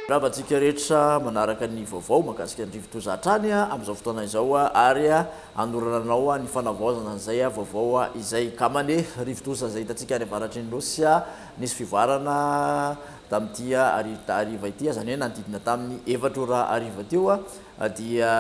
Rahabatsika rehetra manaraka ny vaovao mahakasika ny rivotozatrany amin'izao fotoana izao ary anorananao ny fanavaozana an'izay vaovao izay kamane rivotoza izay hitantsika any avaratry ny Nosy nisy fivoarana tamin'ity ariva ity zany hoe nanodidina tamin'ny 2 ora ariva teo dia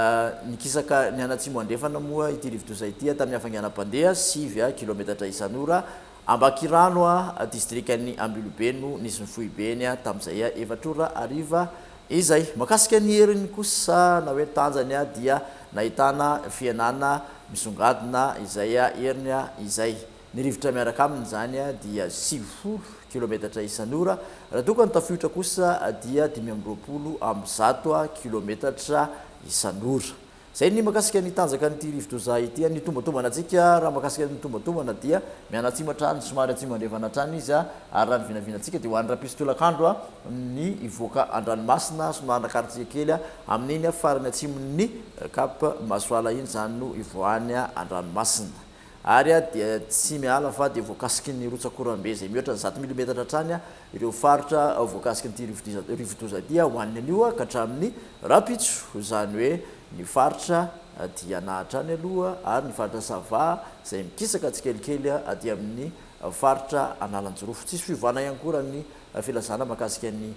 nikisaka ny anatsimo andrefana moa ity rivotoza ity tamin'ny hafainganam-pandeha 9 kilometatra isan'ora Ambakirano distriktan'ny Ambilobeno nisy nifohibeny tamin'izay 2 ora ariva izay makasika ny heriny kosa na hoe tanjany dia nahitana fianana misongadina izay heriny izay ny rivotra miaraka aminy zany dia 90 kilometatra isan'ora raha tokony tafiotra kosa dia 520 amin'ny 100 kilometatra isan'ora. Zay ny makasika ny tanjaka nyity rivotoza ity ny tombatomana antsika raha makasika ny tombatomana dia mianatsimo hatrany somary atsimo andrefana hatrany izy ary raha ny vinavinantsika dia hoan'ny rapisitolakandro ny ivoaka an-dranomasina somary nakaritsika kely amin'iny farany atsimon'ny Cap Masoala iny zany no ivoahany an-dranomasina ary dia tsy miala fa dia voakasiky ny rotsakorambe zay mihoatra ny 100 mm hatrany ireo faritra voakasiky nyity rivotoza ity ho an'ny anio ka hatramin'ny Rapitso zany hoe ny faritra dia nahatrany aloha ary ny faritra Sava zay mikisaka tsikelikely dia amin'ny faritra Analanjirofo tsisy fivoana ihany koa ny filazana makasika ny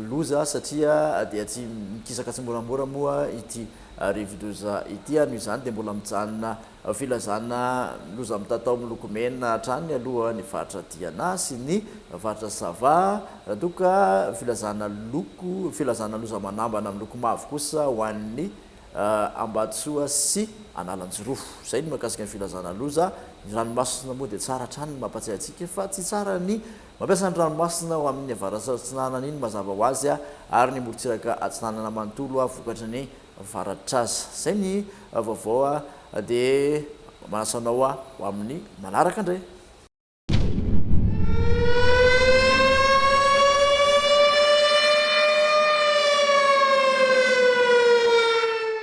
loza satria dia tsy mikisaka tsy moramora moa ity rivotoza ity noho izany dia mbola mijanona filazana loza mitatao miloko mena hatrany aloha ny faritra Diana sy ny faritra Sava raha filazana loza manambana miloko mavo kosa ho an'ny Ambatsoa sy Analanjirofo. Zay ny makasika ny filazana loza ny ranomasina moa dia tsara hatrany mampatsiahy antsika fa tsy tsara ny mampiasa ny ranomasina ho amin'ny avaratsinanana iny mazava ho azy ary ny morotsiraka atsinanana manontolo vokatry ny varatra azy. Zay ny vaovao dia manasanao ho amin'ny manaraka indray.